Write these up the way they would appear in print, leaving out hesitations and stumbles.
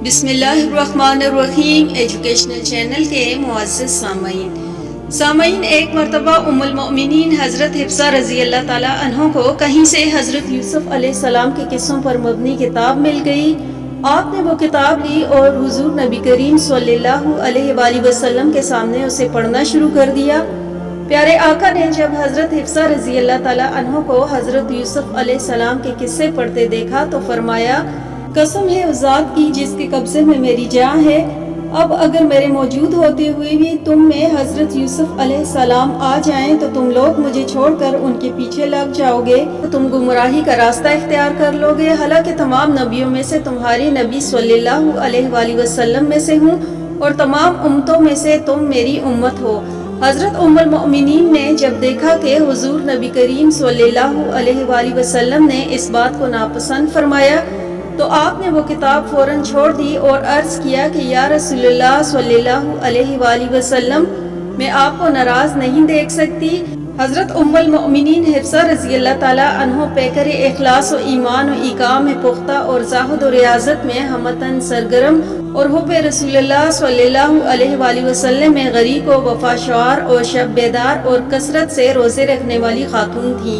بسم اللہ الرحمن الرحیم ایجوکیشنل چینل کے معزز سامعین ایک مرتبہ ام المؤمنین حضرت حفصہ رضی اللہ تعالیٰ عنہ کو کہیں سے حضرت یوسف علیہ السلام کے قصوں پر مبنی کتاب مل گئی۔ آپ نے وہ کتاب لی اور حضور نبی کریم صلی اللہ علیہ وآلہ وسلم کے سامنے اسے پڑھنا شروع کر دیا۔ پیارے آقا نے جب حضرت حفصہ رضی اللہ تعالیٰ عنہ کو حضرت یوسف علیہ السلام کے قصے پڑھتے دیکھا تو فرمایا، قسم ہے اس ذات کی جس کے قبضے میں میری جان ہے، اب اگر میرے موجود ہوتے ہوئے بھی تم میں حضرت یوسف علیہ السلام آ جائیں تو تم لوگ مجھے چھوڑ کر ان کے پیچھے لگ جاؤ گے، تو تم گمراہی کا راستہ اختیار کر لو گے، حالانکہ تمام نبیوں میں سے تمہاری نبی صلی اللہ علیہ وآلہ وسلم میں سے ہوں اور تمام امتوں میں سے تم میری امت ہو۔ حضرت ام المؤمنین نے جب دیکھا کہ حضور نبی کریم صلی اللہ علیہ وآلہ وسلم نے اس بات کو ناپسند فرمایا تو آپ نے وہ کتاب فوراً چھوڑ دی اور عرض کیا کہ یا رسول اللہ صلی اللہ علیہ وآلہ وسلم، میں آپ کو ناراض نہیں دیکھ سکتی۔ حضرت ام المؤمنین حفصہ رضی اللہ تعالیٰ عنہ پیکر اخلاص و ایمان و اقام پختہ اور زاہد و ریاضت میں ہمتاً سرگرم اور حب رسول اللہ صلی اللہ علیہ وآلہ وسلم میں غریق و وفا شعار اور شب بیدار اور کثرت سے روزے رکھنے والی خاتون تھی۔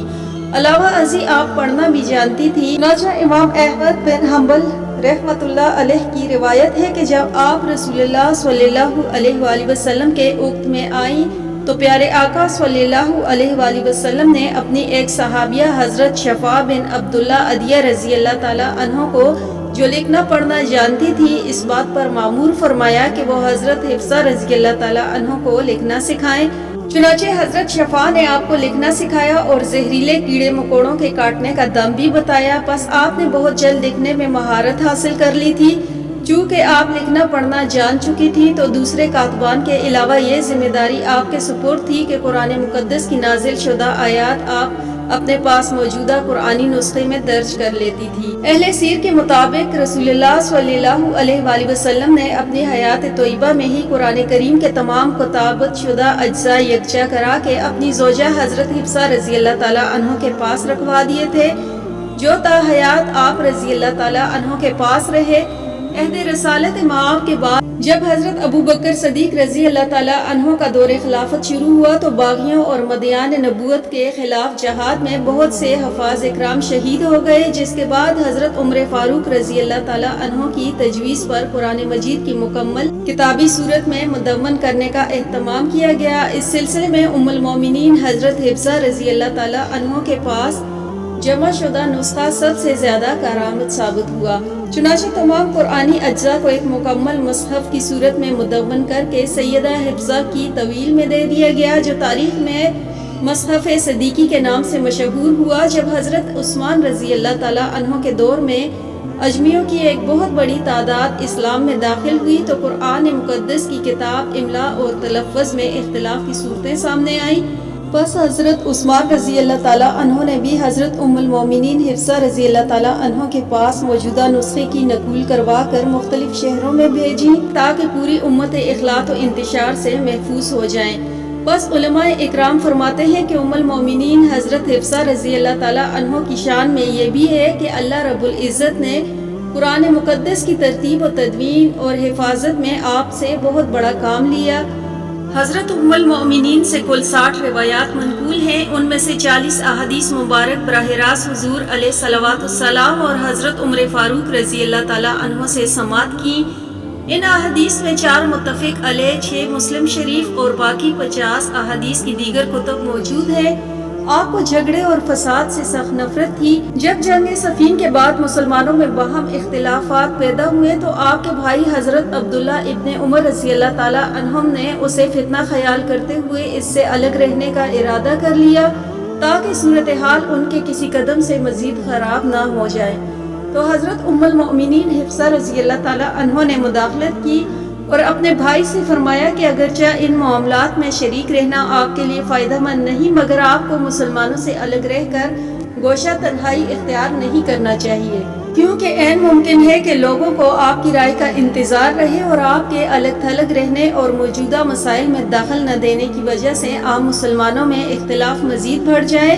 علاوہ ازیں آپ پڑھنا بھی جانتی تھی۔ چنانچہ امام احمد بن حنبل رحمۃ اللہ علیہ کی روایت ہے کہ جب آپ رسول اللہ صلی اللہ علیہ وآلہ وسلم کے وقت میں آئیں تو پیارے آقا صلی اللہ علیہ وآلہ وسلم نے اپنی ایک صحابیہ حضرت شفاء بن عبداللہ عدیہ رضی اللہ تعالیٰ عنہ کو جو لکھنا پڑھنا جانتی تھی اس بات پر مامور فرمایا کہ وہ حضرت حفصہ رضی اللہ تعالیٰ عنہ کو لکھنا سکھائیں۔ چنانچہ حضرت شفاء نے آپ کو لکھنا سکھایا اور زہریلے کیڑے مکوڑوں کے کاٹنے کا دم بھی بتایا، پس آپ نے بہت جلد لکھنے میں مہارت حاصل کر لی تھی۔ چونکہ آپ لکھنا پڑھنا جان چکی تھی تو دوسرے کاتبان کے علاوہ یہ ذمہ داری آپ کے سپرد تھی کہ قرآن مقدس کی نازل شدہ آیات آپ اپنے پاس موجودہ قرآنی نسخے میں درج کر لیتی تھی۔ اہل سیر کے مطابق رسول اللہ صلی اللہ علیہ وآلہ وسلم نے اپنی حیات طیبہ میں ہی قرآن کریم کے تمام کتابت شدہ اجزاء یکجا کرا کے اپنی زوجہ حضرت حفصہ رضی اللہ تعالیٰ عنہ کے پاس رکھوا دیے تھے، جو تا حیات آپ رضی اللہ تعالیٰ عنہ کے پاس رہے۔ عہد رسالت مآب کے بعد جب حضرت ابو بکر صدیق رضی اللہ تعالیٰ عنہ کا دور خلافت شروع ہوا تو باغیوں اور مدعیان نبوت کے خلاف جہاد میں بہت سے حفاظ اکرام شہید ہو گئے، جس کے بعد حضرت عمر فاروق رضی اللہ تعالیٰ عنہ کی تجویز پر قرآن مجید کی مکمل کتابی صورت میں مدون کرنے کا اہتمام کیا گیا۔ اس سلسلے میں ام المومنین حضرت حفصہ رضی اللہ تعالیٰ عنہ کے پاس جمع شدہ نسخہ سب سے زیادہ کارآمد ثابت ہوا۔ چنانچہ تمام قرآنی اجزاء کو ایک مکمل مصحف کی صورت میں مدون کر کے سیدہ حفصہ کی طویل میں دے دیا گیا، جو تاریخ میں مصحف صدیقی کے نام سے مشہور ہوا۔ جب حضرت عثمان رضی اللہ تعالیٰ عنہ کے دور میں اجمیوں کی ایک بہت بڑی تعداد اسلام میں داخل ہوئی تو قرآن مقدس کی کتاب املا اور تلفظ میں اختلاف کی صورتیں سامنے آئیں۔ پس حضرت عثمان رضی اللہ تعالیٰ عنہ نے بھی حضرت ام المومنین حفصہ رضی اللہ تعالیٰ عنہ کے پاس موجودہ نسخے کی نقول کروا کر مختلف شہروں میں بھیجی تاکہ پوری امت اخلاط و انتشار سے محفوظ ہو جائیں۔ بس علماء اکرام فرماتے ہیں کہ ام المومنین حضرت حفصہ رضی اللہ تعالیٰ عنہ کی شان میں یہ بھی ہے کہ اللہ رب العزت نے قرآن مقدس کی ترتیب و تدوین اور حفاظت میں آپ سے بہت بڑا کام لیا۔ حضرت ام المؤمنین سے کل 60 روایات منقول ہیں، ان میں سے 40 احادیث مبارک براہ راست حضور علیہ صلوات السلام اور حضرت عمر فاروق رضی اللہ تعالیٰ عنہ سے سماعت کی۔ ان احادیث میں 4 متفق علیہ، 6 مسلم شریف اور باقی 50 احادیث کی دیگر کتب موجود ہیں۔ آپ کو جھگڑے اور فساد سے سخت نفرت تھی۔ جب جنگ صفین کے بعد مسلمانوں میں باہم اختلافات پیدا ہوئے تو آپ کے بھائی حضرت عبداللہ ابن عمر رضی اللہ تعالیٰ عنہم نے اسے فتنہ خیال کرتے ہوئے اس سے الگ رہنے کا ارادہ کر لیا تاکہ صورتحال ان کے کسی قدم سے مزید خراب نہ ہو جائے۔ تو حضرت ام المؤمنین حفصہ رضی اللہ تعالیٰ عنہ نے مداخلت کی اور اپنے بھائی سے فرمایا کہ اگرچہ ان معاملات میں شریک رہنا آپ کے لیے فائدہ مند نہیں، مگر آپ کو مسلمانوں سے الگ رہ کر گوشہ تنہائی اختیار نہیں کرنا چاہیے، کیونکہ عین ممکن ہے کہ لوگوں کو آپ کی رائے کا انتظار رہے اور آپ کے الگ تھلگ رہنے اور موجودہ مسائل میں دخل نہ دینے کی وجہ سے عام مسلمانوں میں اختلاف مزید بڑھ جائے۔